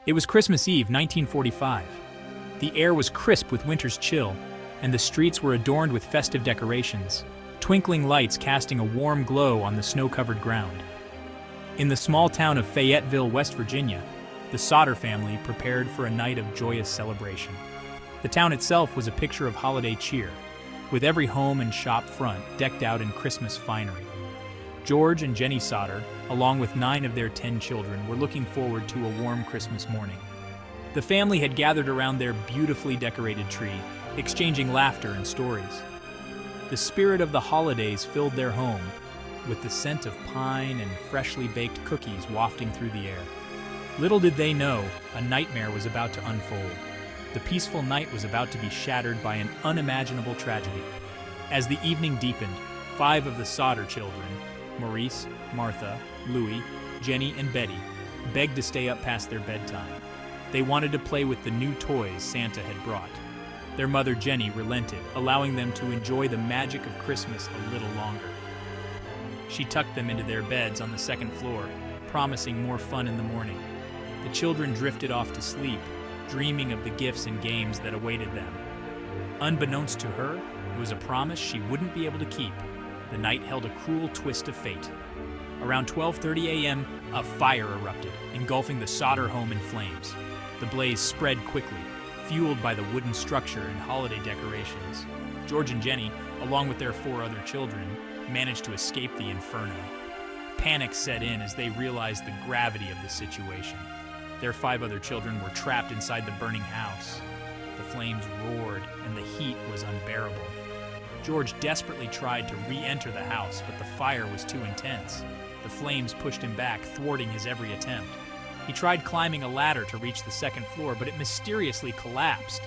It was Christmas Eve, 1945. The air was crisp with winter's chill, and the streets were adorned with festive decorations, twinkling lights casting a warm glow on the snow-covered ground. In the small town of Fayetteville, West Virginia, the Sodder family prepared for a night of joyous celebration. The town itself was a picture of holiday cheer, with every home and shop front decked out in Christmas finery. George and Jenny Sodder, along with 9 of their 10 children, were looking forward to a warm Christmas morning. The family had gathered around their beautifully decorated tree, exchanging laughter and stories. The spirit of the holidays filled their home, with the scent of pine and freshly baked cookies wafting through the air. Little did they know, a nightmare was about to unfold. The peaceful night was about to be shattered by an unimaginable tragedy. As the evening deepened, 5 of the Sodder children, Maurice, Martha, Louis, Jenny, and Betty, begged to stay up past their bedtime. They wanted to play with the new toys Santa had brought. Their mother Jenny relented, allowing them to enjoy the magic of Christmas a little longer. She tucked them into their beds on the second floor, promising more fun in the morning. The children drifted off to sleep, dreaming of the gifts and games that awaited them. Unbeknownst to her, it was a promise she wouldn't be able to keep. The night held a cruel twist of fate. Around 12:30 a.m., a fire erupted, engulfing the Sodder home in flames. The blaze spread quickly, fueled by the wooden structure and holiday decorations. George and Jenny, along with their 4 other children, managed to escape the inferno. Panic set in as they realized the gravity of the situation. Their 5 other children were trapped inside the burning house. The flames roared, and the heat was unbearable. George desperately tried to re-enter the house, but the fire was too intense. The flames pushed him back, thwarting his every attempt. He tried climbing a ladder to reach the second floor, but it mysteriously collapsed.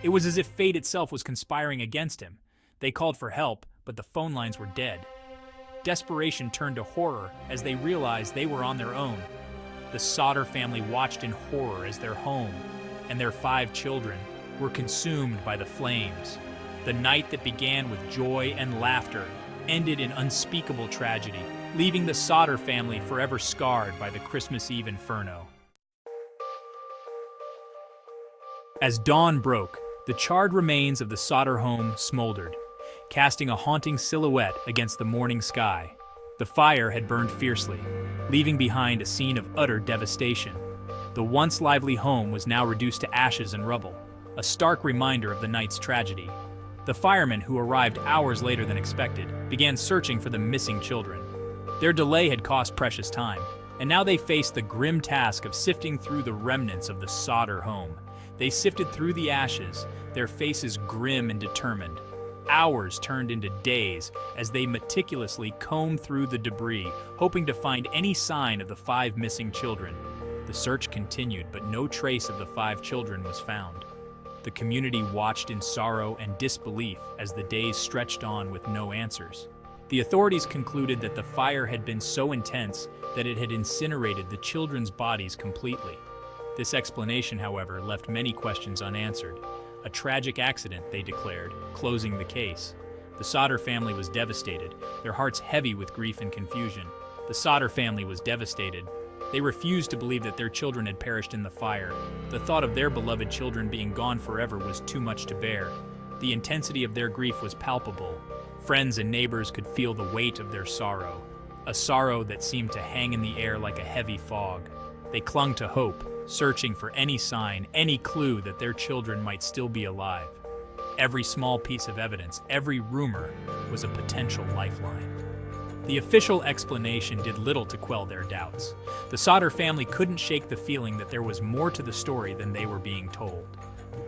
It was as if fate itself was conspiring against him. They called for help, but the phone lines were dead. Desperation turned to horror as they realized they were on their own. The Sodder family watched in horror as their home and their 5 children were consumed by the flames. The night that began with joy and laughter ended in unspeakable tragedy, leaving the Sodder family forever scarred by the Christmas Eve inferno. As dawn broke, the charred remains of the Sodder home smoldered, casting a haunting silhouette against the morning sky. The fire had burned fiercely, leaving behind a scene of utter devastation. The once lively home was now reduced to ashes and rubble, a stark reminder of the night's tragedy. The firemen, who arrived hours later than expected, began searching for the missing children. Their delay had cost precious time, and now they faced the grim task of sifting through the remnants of the Sodder home. They sifted through the ashes, their faces grim and determined. Hours turned into days as they meticulously combed through the debris, hoping to find any sign of the 5 missing children. The search continued, but no trace of the 5 children was found. The community watched in sorrow and disbelief as the days stretched on with no answers. The authorities concluded that the fire had been so intense that it had incinerated the children's bodies completely. This explanation, however, left many questions unanswered. A tragic accident, they declared, closing the case. The Sodder family was devastated, their hearts heavy with grief and confusion. The Sodder family was devastated. They refused to believe that their children had perished in the fire. The thought of their beloved children being gone forever was too much to bear. The intensity of their grief was palpable. Friends and neighbors could feel the weight of their sorrow, a sorrow that seemed to hang in the air like a heavy fog. They clung to hope, searching for any sign, any clue that their children might still be alive. Every small piece of evidence, every rumor, was a potential lifeline. The official explanation did little to quell their doubts. The Sodder family couldn't shake the feeling that there was more to the story than they were being told.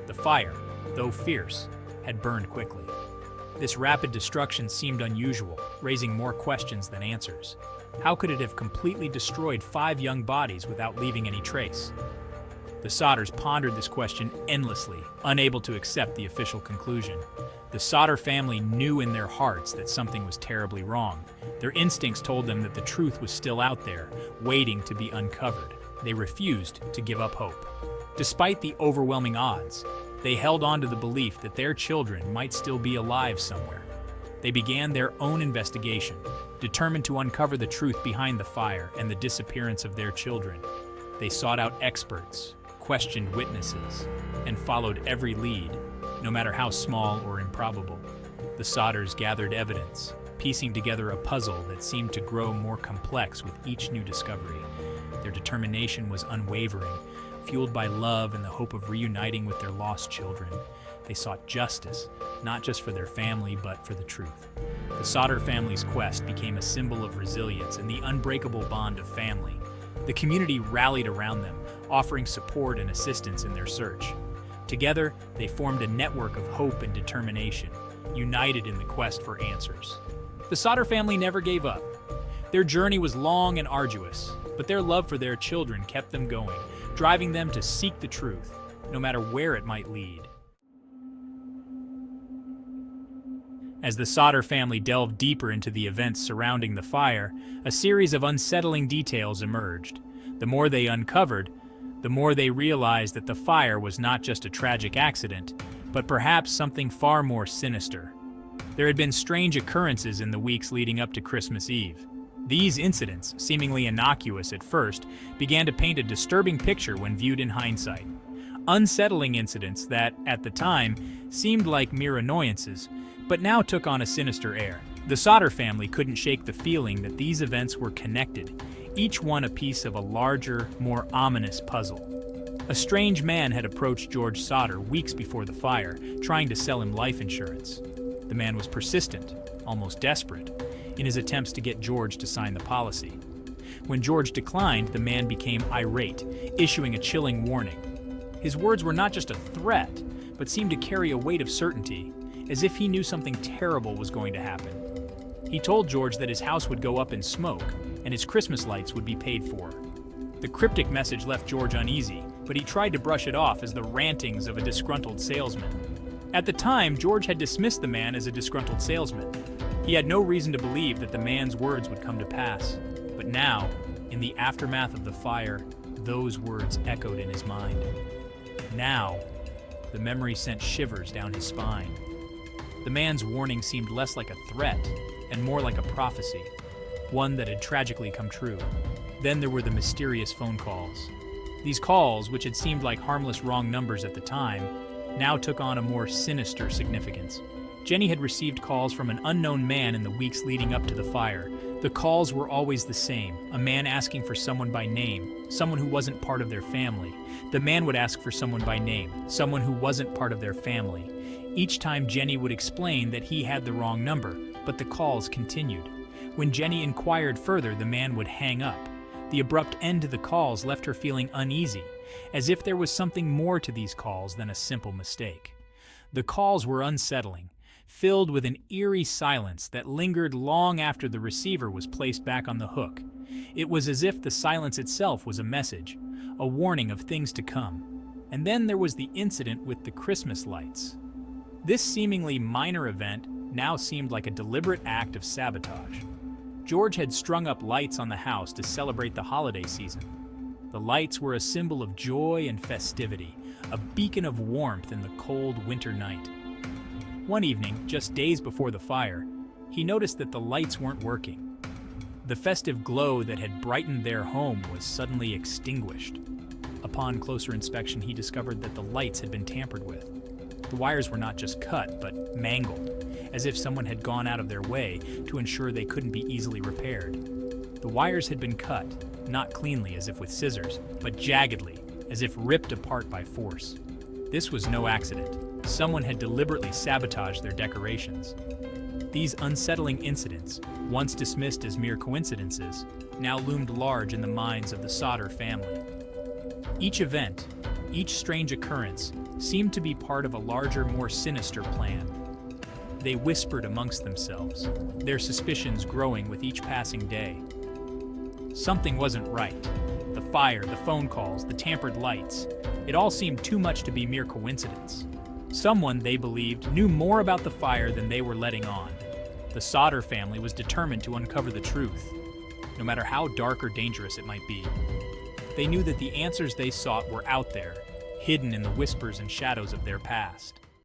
The fire, though fierce, had burned quickly. This rapid destruction seemed unusual, raising more questions than answers. How could it have completely destroyed 5 young bodies without leaving any trace? The Sodders pondered this question endlessly, unable to accept the official conclusion. The Sodder family knew in their hearts that something was terribly wrong. Their instincts told them that the truth was still out there, waiting to be uncovered. They refused to give up hope. Despite the overwhelming odds, they held on to the belief that their children might still be alive somewhere. They began their own investigation, determined to uncover the truth behind the fire and the disappearance of their children. They sought out experts, questioned witnesses and followed every lead, no matter how small or improbable. The Sodders gathered evidence, piecing together a puzzle that seemed to grow more complex with each new discovery. Their determination was unwavering, fueled by love and the hope of reuniting with their lost children. They sought justice, not just for their family, but for the truth. The Sodder family's quest became a symbol of resilience and the unbreakable bond of family. The community rallied around them, offering support and assistance in their search. Together, they formed a network of hope and determination, united in the quest for answers. The Sodder family never gave up. Their journey was long and arduous, but their love for their children kept them going, driving them to seek the truth, no matter where it might lead. As the Sodder family delved deeper into the events surrounding the fire, a series of unsettling details emerged. The more they uncovered, the more they realized that the fire was not just a tragic accident, but perhaps something far more sinister. There had been strange occurrences in the weeks leading up to Christmas Eve. These incidents, seemingly innocuous at first, began to paint a disturbing picture when viewed in hindsight. Unsettling incidents that, at the time, seemed like mere annoyances, but now took on a sinister air. The Sodder family couldn't shake the feeling that these events were connected, each one a piece of a larger, more ominous puzzle. A strange man had approached George Sodder weeks before the fire, trying to sell him life insurance. The man was persistent, almost desperate, in his attempts to get George to sign the policy. When George declined, the man became irate, issuing a chilling warning. His words were not just a threat, but seemed to carry a weight of certainty, as if he knew something terrible was going to happen. He told George that his house would go up in smoke, and his Christmas lights would be paid for. The cryptic message left George uneasy, but he tried to brush it off as the rantings of a disgruntled salesman. At the time, George had dismissed the man as a disgruntled salesman. He had no reason to believe that the man's words would come to pass. But now, in the aftermath of the fire, those words echoed in his mind. Now, the memory sent shivers down his spine. The man's warning seemed less like a threat and more like a prophecy, one that had tragically come true. Then there were the mysterious phone calls. These calls, which had seemed like harmless wrong numbers at the time, now took on a more sinister significance. Jenny had received calls from an unknown man in the weeks leading up to the fire. The calls were always the same, a man asking for someone by name, someone who wasn't part of their family. The man would ask for someone by name, someone who wasn't part of their family. Each time Jenny would explain that he had the wrong number, but the calls continued. When Jenny inquired further, the man would hang up. The abrupt end to the calls left her feeling uneasy, as if there was something more to these calls than a simple mistake. The calls were unsettling, filled with an eerie silence that lingered long after the receiver was placed back on the hook. It was as if the silence itself was a message, a warning of things to come. And then there was the incident with the Christmas lights. This seemingly minor event now seemed like a deliberate act of sabotage. George had strung up lights on the house to celebrate the holiday season. The lights were a symbol of joy and festivity, a beacon of warmth in the cold winter night. One evening, just days before the fire, he noticed that the lights weren't working. The festive glow that had brightened their home was suddenly extinguished. Upon closer inspection, he discovered that the lights had been tampered with. The wires were not just cut, but mangled, as if someone had gone out of their way to ensure they couldn't be easily repaired. The wires had been cut, not cleanly as if with scissors, but jaggedly, as if ripped apart by force. This was no accident. Someone had deliberately sabotaged their decorations. These unsettling incidents, once dismissed as mere coincidences, now loomed large in the minds of the Sodder family. Each event, each strange occurrence, seemed to be part of a larger, more sinister plan. They whispered amongst themselves, their suspicions growing with each passing day. Something wasn't right. The fire, the phone calls, the tampered lights, it all seemed too much to be mere coincidence. Someone, they believed, knew more about the fire than they were letting on. The Sodder family was determined to uncover the truth, no matter how dark or dangerous it might be. They knew that the answers they sought were out there, hidden in the whispers and shadows of their past.